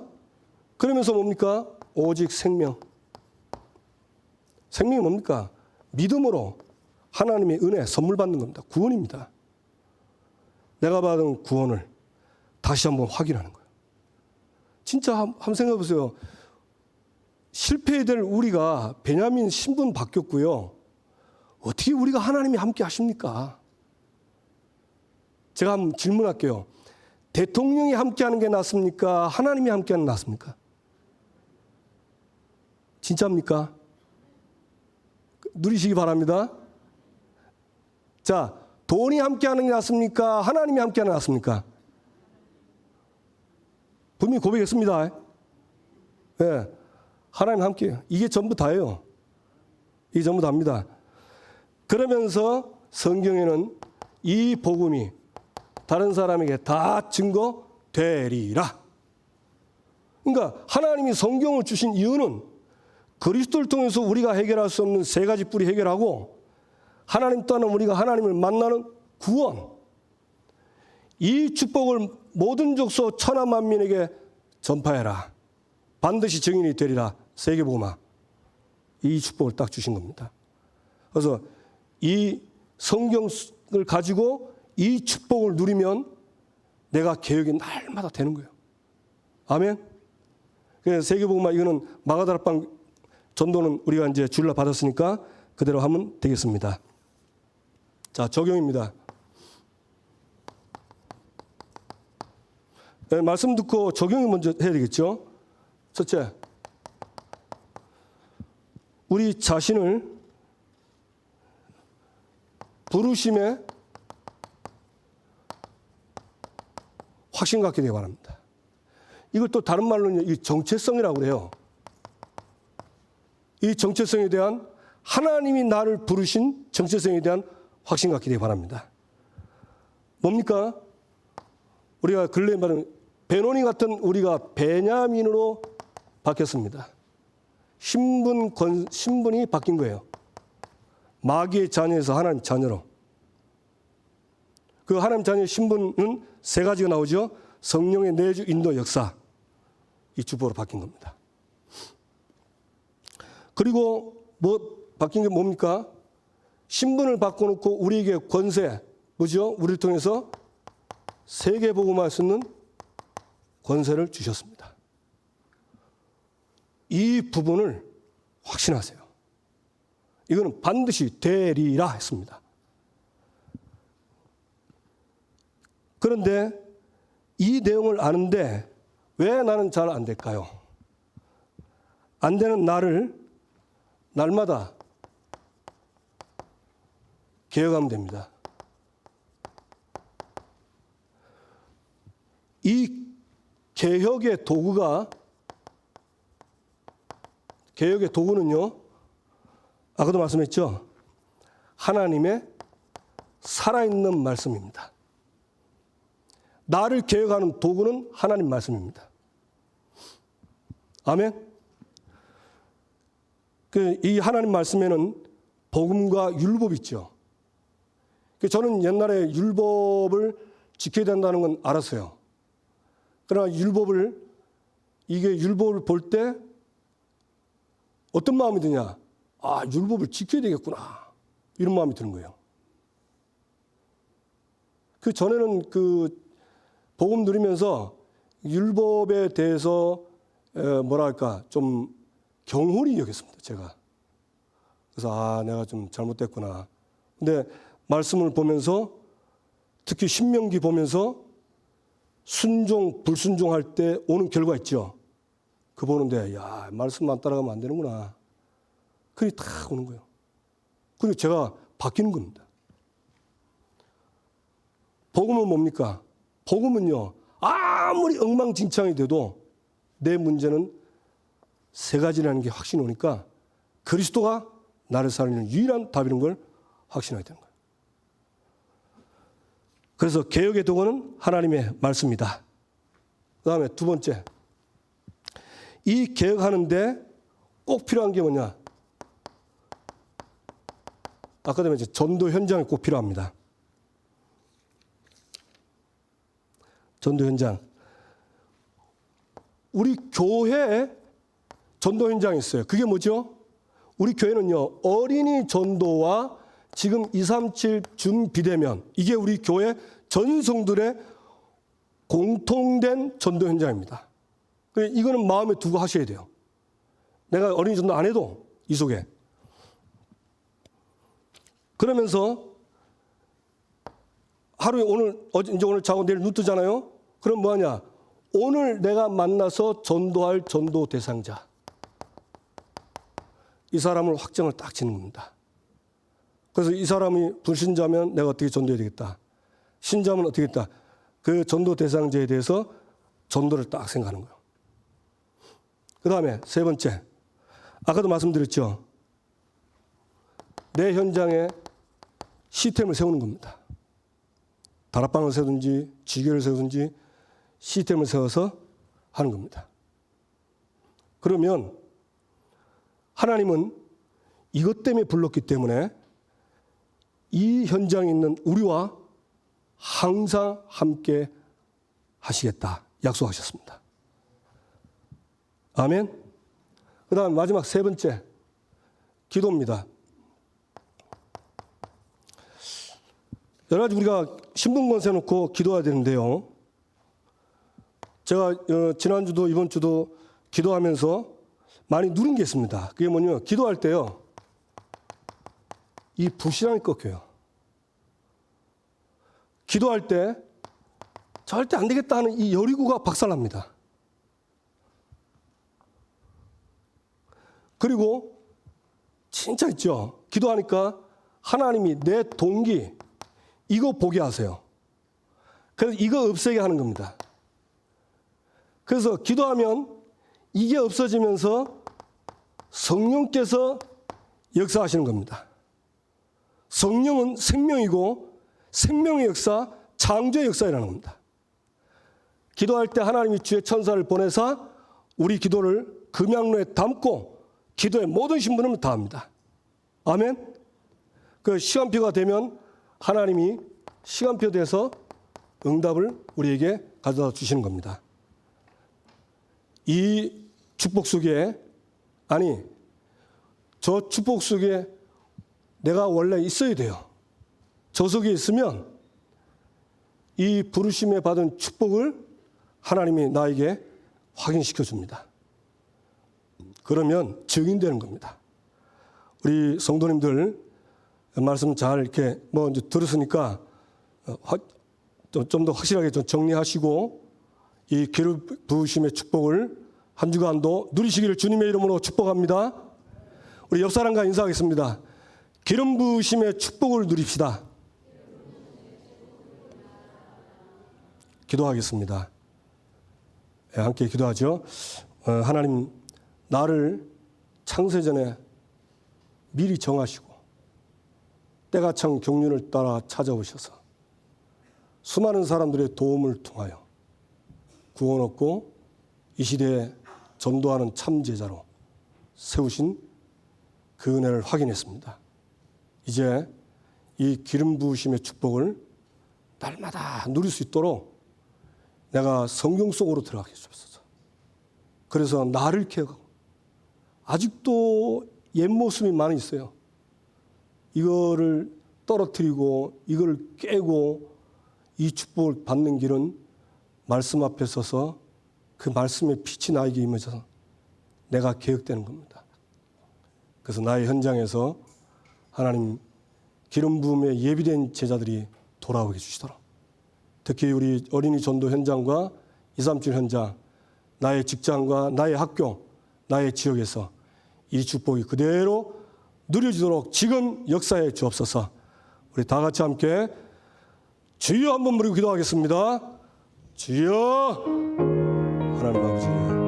그러면서 뭡니까? 오직 생명. 생명이 뭡니까? 믿음으로 하나님의 은혜, 선물 받는 겁니다. 구원입니다. 내가 받은 구원을 다시 한번 확인하는 거예요. 진짜 한번 생각해 보세요. 실패될 우리가 베냐민 신분 바뀌었고요. 어떻게 우리가 하나님이 함께 하십니까? 제가 한번 질문할게요. 대통령이 함께하는 게 낫습니까? 하나님이 함께하는 게 낫습니까? 진짜입니까? 누리시기 바랍니다. 자, 돈이 함께하는 게 낫습니까? 하나님이 함께하는 게 낫습니까? 분명히 고백했습니다. 네, 하나님 함께해요. 이게 전부 다예요. 이게 전부 다입니다. 그러면서 성경에는 이 복음이 다른 사람에게 다 증거되리라. 그러니까 하나님이 성경을 주신 이유는 그리스도를 통해서 우리가 해결할 수 없는 세 가지 뿌리 해결하고 하나님 떠난 우리가 하나님을 만나는 구원. 이 축복을 모든 족속 천하 만민에게 전파해라. 반드시 증인이 되리라. 세계복음화. 이 축복을 딱 주신 겁니다. 그래서 이 성경을 가지고 이 축복을 누리면 내가 개혁이 날마다 되는 거예요. 아멘. 그래서 세계복음화 이거는 마가다락방 전도는 우리가 이제 주일날 받았으니까 그대로 하면 되겠습니다. 자, 적용입니다. 네, 말씀 듣고 적용을 먼저 해야 되겠죠. 첫째, 우리 자신을 부르심에 확신 갖게 되기 바랍니다. 이걸 또 다른 말로는 이 정체성이라고 그래요. 이 정체성에 대한 하나님이 나를 부르신 정체성에 대한 확신 갖게 되기 바랍니다. 뭡니까? 우리가 근래에 말하는 베노니 같은 우리가 베냐민으로 바뀌었습니다. 신분이 바뀐 거예요. 마귀의 자녀에서 하나님 자녀로. 그 하나님 자녀의 신분은 세 가지가 나오죠. 성령의 내주, 인도, 역사. 이 주보로 바뀐 겁니다. 그리고 바뀐 게 뭡니까? 신분을 바꿔놓고 우리에게 권세, 뭐죠? 우리를 통해서 세계복음화할 수 있는 권세를 주셨습니다. 이 부분을 확신하세요. 이거는 반드시 되리라 했습니다. 그런데 이 내용을 아는데 왜 나는 잘 안 될까요? 안 되는 나를 날마다 개혁하면 됩니다. 이 개혁의 도구는요, 아까도 말씀했죠? 하나님의 살아있는 말씀입니다. 나를 개혁하는 도구는 하나님 말씀입니다. 아멘? 이 하나님 말씀에는 복음과 율법이 있죠. 저는 옛날에 율법을 지켜야 된다는 건 알았어요. 그러나 이게 율법을 볼 때 어떤 마음이 드냐? 아, 율법을 지켜야 되겠구나. 이런 마음이 드는 거예요. 그 전에는 복음 누리면서 율법에 대해서 좀 경홀히 여겼습니다, 제가. 그래서 내가 좀 잘못됐구나. 근데 말씀을 보면서 특히 신명기 보면서 순종, 불순종할 때 오는 결과 있죠. 그 보는데 야, 말씀만 따라가면 안 되는구나. 그게 딱 오는 거예요. 그리고 제가 바뀌는 겁니다. 복음은 뭡니까? 복음은요, 아무리 엉망진창이 돼도 내 문제는 세 가지라는 게 확신이 오니까 그리스도가 나를 살리는 유일한 답이라는 걸 확신하게 되는 거예요. 그래서 개혁의 도구는 하나님의 말씀이다. 그 다음에 두 번째, 이 개혁하는데 꼭 필요한 게 뭐냐? 아까 전에 전도 현장이 꼭 필요합니다. 전도 현장. 우리 교회에 전도 현장이 있어요. 그게 뭐죠? 우리 교회는요, 어린이 전도와 지금 237 준비대면, 이게 우리 교회 전 성들의 공통된 전도 현장입니다. 이거는 마음에 두고 하셔야 돼요. 내가 어린이 전도 안 해도 이 속에. 그러면서 하루에 오늘 자고 내일 눈 뜨잖아요. 그럼 뭐하냐? 오늘 내가 만나서 전도할 전도 대상자. 이 사람을 확정을 딱 짓는 겁니다. 그래서 이 사람이 불신자면 내가 어떻게 전도해야 되겠다. 신자면 어떻게 했다. 그 전도 대상자에 대해서 전도를 딱 생각하는 거예요. 그 다음에 세 번째. 아까도 말씀드렸죠. 내 현장에 시스템을 세우는 겁니다. 다락방을 세우든지 지교를 세우든지 시스템을 세워서 하는 겁니다. 그러면 하나님은 이것 때문에 불렀기 때문에 이 현장에 있는 우리와 항상 함께 하시겠다 약속하셨습니다. 아멘. 그 다음 마지막 세 번째, 기도입니다. 여러 가지 우리가 신분 세놓고 기도해야 되는데요. 제가 지난주도 이번주도 기도하면서 많이 누린 게 있습니다. 그게 뭐냐면 기도할 때요, 이 불신앙이 꺾여요. 기도할 때 절대 안 되겠다 하는 이 여리고가 박살납니다. 그리고 진짜 있죠. 기도하니까 하나님이 내 동기 이거 보게 하세요. 그래서 이거 없애게 하는 겁니다. 그래서 기도하면 이게 없어지면서 성령께서 역사하시는 겁니다. 성령은 생명이고 생명의 역사, 창조의 역사라는 겁니다. 기도할 때 하나님이 주의 천사를 보내사 우리 기도를 금양로에 담고 기도의 모든 신분을 다합니다. 아멘. 그 시간표가 되면 하나님이 시간표 돼서 응답을 우리에게 가져다 주시는 겁니다. 이 축복 속에, 아니, 저 축복 속에 내가 원래 있어야 돼요. 저 속에 있으면 이 부르심에 받은 축복을 하나님이 나에게 확인시켜 줍니다. 그러면 증인되는 겁니다. 우리 성도님들 말씀 잘 이렇게 이제 들었으니까 좀 더 확실하게 좀 정리하시고 이 기름 부으심의 축복을 한 주간도 누리시기를 주님의 이름으로 축복합니다. 우리 옆 사람과 인사하겠습니다. 기름 부으심의 축복을 누립시다. 기도하겠습니다. 네, 함께 기도하죠. 하나님, 나를 창세전에 미리 정하시고 때가 찬 경륜을 따라 찾아오셔서 수많은 사람들의 도움을 통하여 구원 얻고 이 시대에 전도하는 참 제자로 세우신 그 은혜를 확인했습니다. 이제 이 기름 부으심의 축복을 날마다 누릴 수 있도록 내가 성경 속으로 들어가게 해주옵소서. 그래서 나를 기억하고 아직도 옛 모습이 많이 있어요. 이거를 떨어뜨리고 이걸 깨고 이 축복을 받는 길은 말씀 앞에 서서 그 말씀의 빛이 나에게 임해져서 내가 개혁되는 겁니다. 그래서 나의 현장에서 하나님 기름 부음에 예비된 제자들이 돌아오게 해주시도록 특히 우리 어린이 전도 현장과 237 현장, 나의 직장과 나의 학교, 나의 지역에서 이 축복이 그대로 누려지도록 지금 역사해 주옵소서. 우리 다 같이 함께 주여 한번 부르고 기도하겠습니다. 주여. 하나님 아버지,